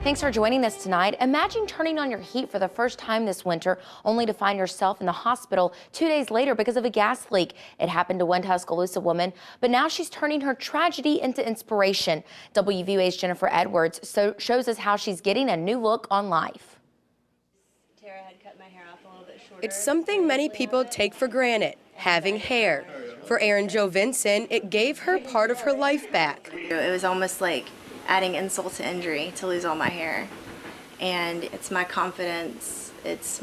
Thanks for joining us tonight. Imagine turning on your heat for the first time this winter, only to find yourself in the hospital 2 days later because of a gas leak. It happened to one Tuscaloosa woman, but now she's turning her tragedy into inspiration. WVUA's Jennifer Edwards shows us how she's getting a new look on life. Tara had cut my hair off a little bit shorter. It's something many people take for granted, having hair. For Erin Jo Vinson, it gave her part of her life back. It was almost like adding insult to injury to lose all my hair. And it's my confidence, it's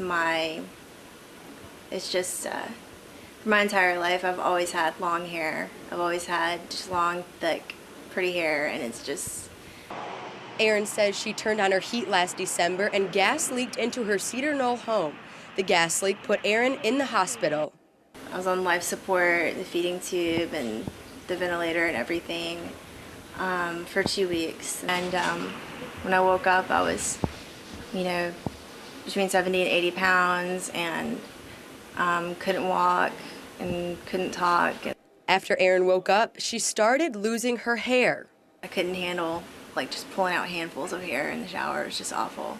just, for my entire life I've always had long hair. I've always had just long, thick, pretty hair, and it's just... Erin says she turned on her heat last December and gas leaked into her Cedar Knoll home. The gas leak put Erin in the hospital. I was on life support, the feeding tube, and the ventilator and everything for 2 weeks. And when I woke up, I was, between 70 and 80 pounds and couldn't walk and couldn't talk. After Erin woke up, she started losing her hair. I couldn't handle just pulling out handfuls of hair in the shower. It was just awful.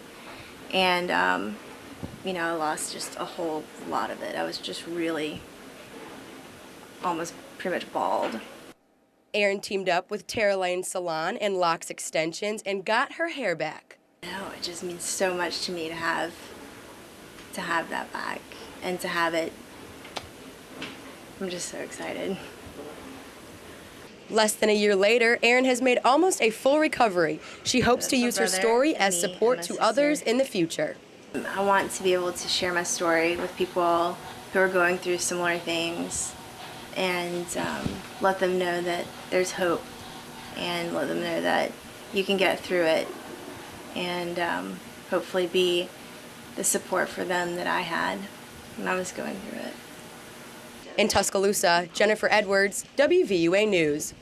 And, I lost just a whole lot of it. I was just really almost pretty much bald. Erin teamed up with Tara Lane Salon and Locks Extensions and got her hair back. No, it just means so much to me to have that back and to have it. I'm just so excited. Less than a year later, Erin has made almost a full recovery. She hopes to use her story as support to others in the future. I want to be able to share my story with people who are going through similar things and let them know that there's hope and let them know that you can get through it and hopefully be the support for them that I had when I was going through it. In Tuscaloosa, Jennifer Edwards, WVUA News.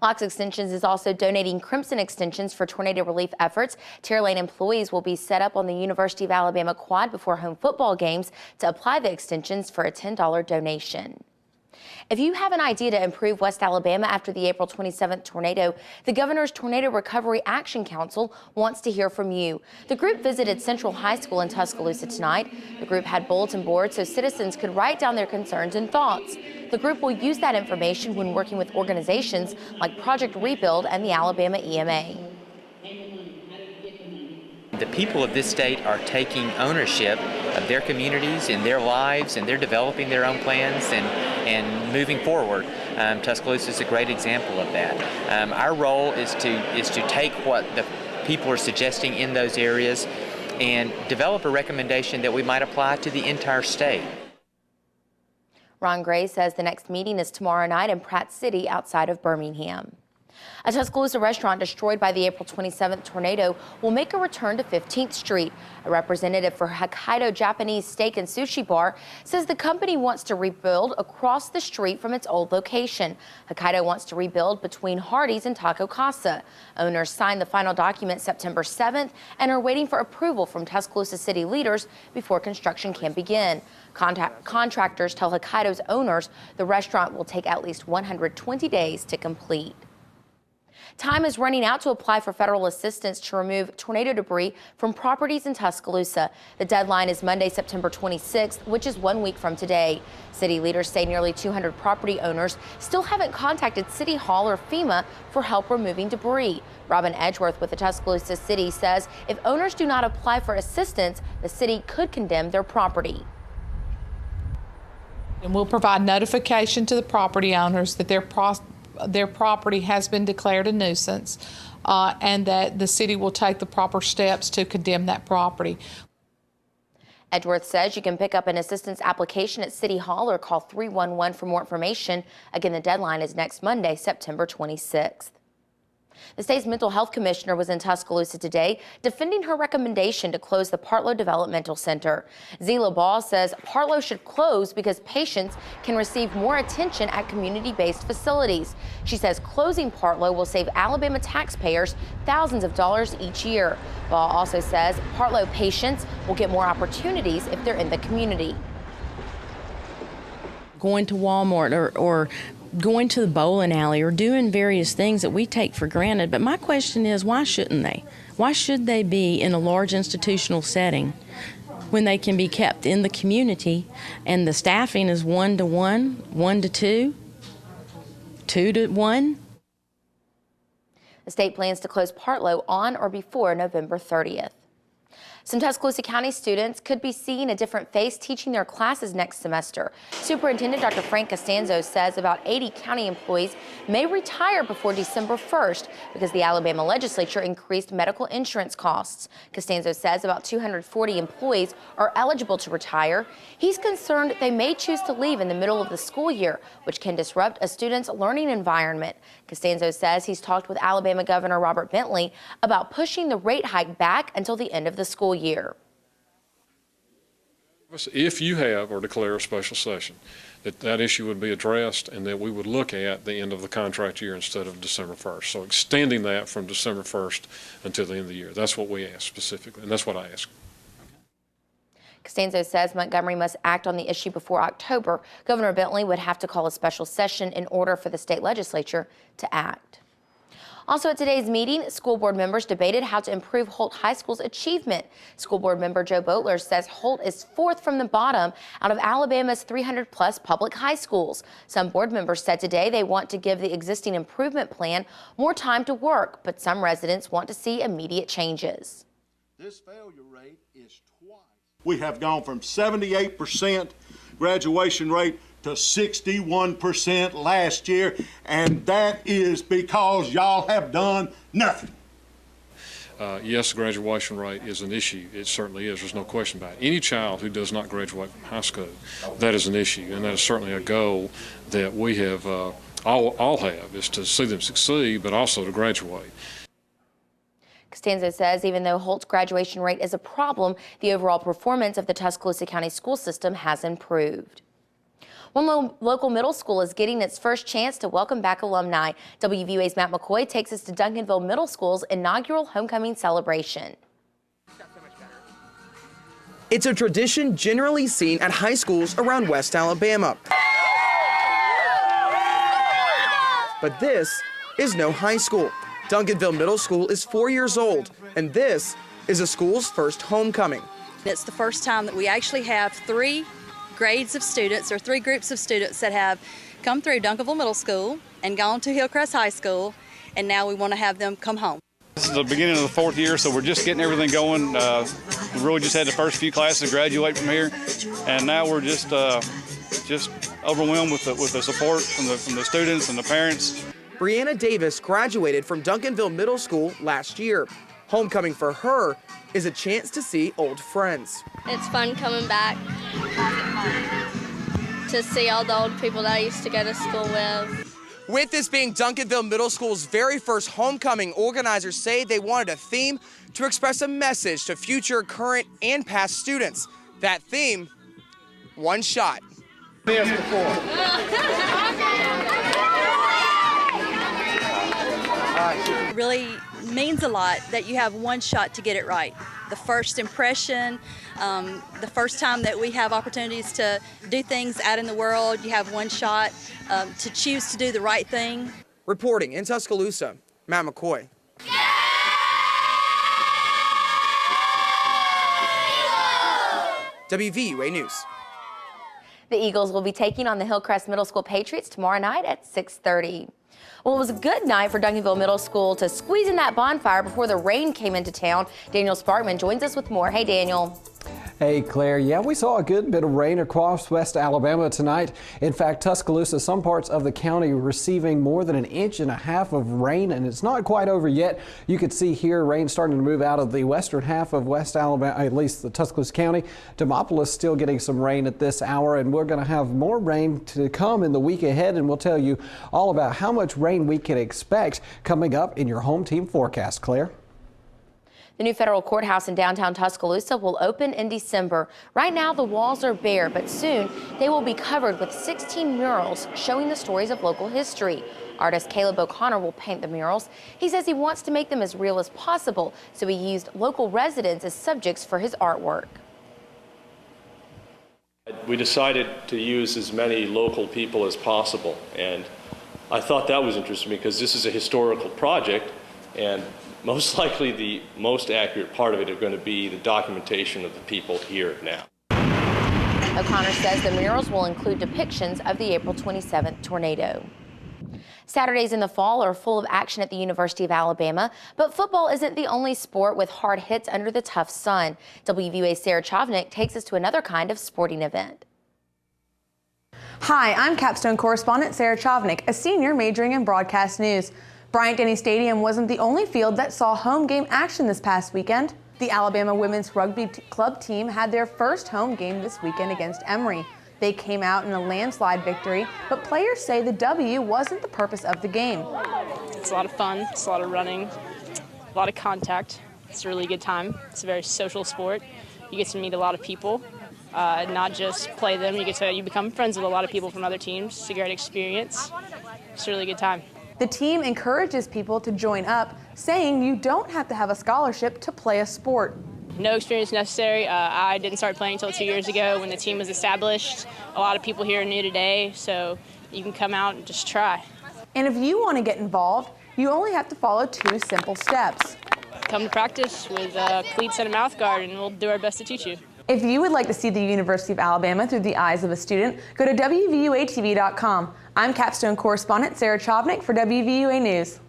Locks Extensions is also donating crimson extensions for tornado relief efforts. Tara Lane employees will be set up on the University of Alabama quad before home football games to apply the extensions for a $10 donation. If you have an idea to improve West Alabama after the April 27th tornado, the Governor's Tornado Recovery Action Council wants to hear from you. The group visited Central High School in Tuscaloosa tonight. The group had bulletin boards so citizens could write down their concerns and thoughts. The group will use that information when working with organizations like Project Rebuild and the Alabama EMA. The people of this state are taking ownership of their communities and their lives, and they're developing their own plans and moving forward. Tuscaloosa is a great example of that. Our role is to take what the people are suggesting in those areas and develop a recommendation that we might apply to the entire state. Ron Gray says the next meeting is tomorrow night in Pratt City outside of Birmingham. A Tuscaloosa restaurant destroyed by the April 27th tornado will make a return to 15th Street. A representative for Hokkaido Japanese Steak and Sushi Bar says the company wants to rebuild across the street from its old location. Hokkaido wants to rebuild between Hardee's and Taco Casa. Owners signed the final document September 7th and are waiting for approval from Tuscaloosa city leaders before construction can begin. Contractors tell Hokkaido's owners the restaurant will take at least 120 days to complete. Time is running out to apply for federal assistance to remove tornado debris from properties in Tuscaloosa. The deadline is Monday, September 26th, which is 1 week from today. City leaders say nearly 200 property owners still haven't contacted City Hall or FEMA for help removing debris. Robin Edgeworth with the Tuscaloosa City says if owners do not apply for assistance, the city could condemn their property. And we'll provide notification to the property owners that their property has been declared a nuisance and that the city will take the proper steps to condemn that property. Edgeworth says you can pick up an assistance application at City Hall or call 311 for more information. Again, the deadline is next Monday, September 26th. The state's mental health commissioner was in Tuscaloosa today defending her recommendation to close the Partlow Developmental Center. Zila Ball says Partlow should close because patients can receive more attention at community-based facilities. She says closing Partlow will save Alabama taxpayers thousands of dollars each year. Ball also says Partlow patients will get more opportunities if they're in the community. Going to Walmart or going to the bowling alley or doing various things that we take for granted. But my question is, why shouldn't they? Why should they be in a large institutional setting when they can be kept in the community and the staffing is 1-to-1, 1-to-2, 2-to-1? The state plans to close Partlow on or before November 30th. Some Tuscaloosa County students could be seeing a different face teaching their classes next semester. Superintendent Dr. Frank Costanzo says about 80 county employees may retire before December 1st because the Alabama legislature increased medical insurance costs. Costanzo says about 240 employees are eligible to retire. He's concerned they may choose to leave in the middle of the school year, which can disrupt a student's learning environment. Costanzo says he's talked with Alabama Governor Robert Bentley about pushing the rate hike back until the end of the school year. If you have or declare a special session, that issue would be addressed and that we would look at the end of the contract year instead of December 1st. So extending that from December 1st until the end of the year. That's what we asked specifically, and that's what I asked. Costanzo says Montgomery must act on the issue before October. Governor Bentley would have to call a special session in order for the state legislature to act. Also at today's meeting, school board members debated how to improve Holt High School's achievement. School board member Joe Boatler says Holt is 4th from the bottom out of Alabama's 300-plus public high schools. Some board members said today they want to give the existing improvement plan more time to work, but some residents want to see immediate changes. This failure rate is twice. We have gone from 78% graduation rate to 61% last year, and that is because y'all have done nothing. Yes, the graduation rate is an issue. It certainly is. There's no question about it. Any child who does not graduate from high school, that is an issue, and that is certainly a goal that we have all have, is to see them succeed, but also to graduate. Costanzo says even though Holt's graduation rate is a problem, the overall performance of the Tuscaloosa County school system has improved. One local middle school is getting its first chance to welcome back alumni. WVUA's Matt McCoy takes us to Duncanville Middle School's inaugural homecoming celebration. It's a tradition generally seen at high schools around West Alabama. But this is no high school. Duncanville Middle School is 4 years old, and this is the school's first homecoming. It's the first time that we actually have 3 grades of students, or 3 groups of students that have come through Duncanville Middle School and gone to Hillcrest High School, and now we want to have them come home. This is the beginning of the 4th year, so we're just getting everything going. We really just had the first few classes graduate from here, and now we're just overwhelmed with the support from the students and the parents. Brianna Davis graduated from Duncanville Middle School last year. Homecoming for her is a chance to see old friends. It's fun coming back to see all the old people that I used to go to school with. With this being Duncanville Middle School's very first homecoming, organizers say they wanted a theme to express a message to future, current, and past students. That theme, one shot. It really means a lot that you have one shot to get it right. The first impression, the first time that we have opportunities to do things out in the world, you have one shot to choose to do the right thing. Reporting in Tuscaloosa, Matt McCoy. WVUA News. The Eagles will be taking on the Hillcrest Middle School Patriots tomorrow night at 6:30. Well, it was a good night for Duncanville Middle School to squeeze in that bonfire before the rain came into town. Daniel Sparkman joins us with more. Hey, Daniel. Hey, Claire. Yeah, we saw a good bit of rain across West Alabama tonight. In fact, Tuscaloosa, some parts of the county receiving more than 1.5 inches of rain, and it's not quite over yet. You could see here rain starting to move out of the western half of West Alabama, at least the Tuscaloosa County. Demopolis still getting some rain at this hour, and we're going to have more rain to come in the week ahead, and we'll tell you all about how much rain we can expect coming up in your home team forecast. Claire? The new federal courthouse in downtown Tuscaloosa will open in December. Right now, the walls are bare, but soon they will be covered with 16 murals showing the stories of local history. Artist Caleb O'Connor will paint the murals. He says he wants to make them as real as possible, so he used local residents as subjects for his artwork. We decided to use as many local people as possible, and I thought that was interesting because this is a historical project, and most likely the most accurate part of it are going to be the documentation of the people here now. O'Connor says the murals will include depictions of the April 27th tornado. Saturdays in the fall are full of action at the University of Alabama, but football isn't the only sport with hard hits under the tough sun. WVUA's Sarah Chavnik takes us to another kind of sporting event. Hi, I'm Capstone correspondent Sarah Chavnik, a senior majoring in broadcast news. Bryant-Denny Stadium wasn't the only field that saw home game action this past weekend. The Alabama women's rugby club team had their first home game this weekend against Emory. They came out in a landslide victory, but players say the W wasn't the purpose of the game. It's a lot of fun, it's a lot of running, a lot of contact. It's a really good time. It's a very social sport. You get to meet a lot of people, not just play them. You become friends with a lot of people from other teams. It's a great experience. It's a really good time. The team encourages people to join up, saying you don't have to have a scholarship to play a sport. No experience necessary. I didn't start playing until 2 years ago when the team was established. A lot of people here are new today, so you can come out and just try. And if you want to get involved, you only have to follow 2 simple steps. Come to practice with cleats and a mouth guard, and we'll do our best to teach you. If you would like to see the University of Alabama through the eyes of a student, go to WVUATV.com. I'm Capstone correspondent Sarah Chavnik for WVUA News.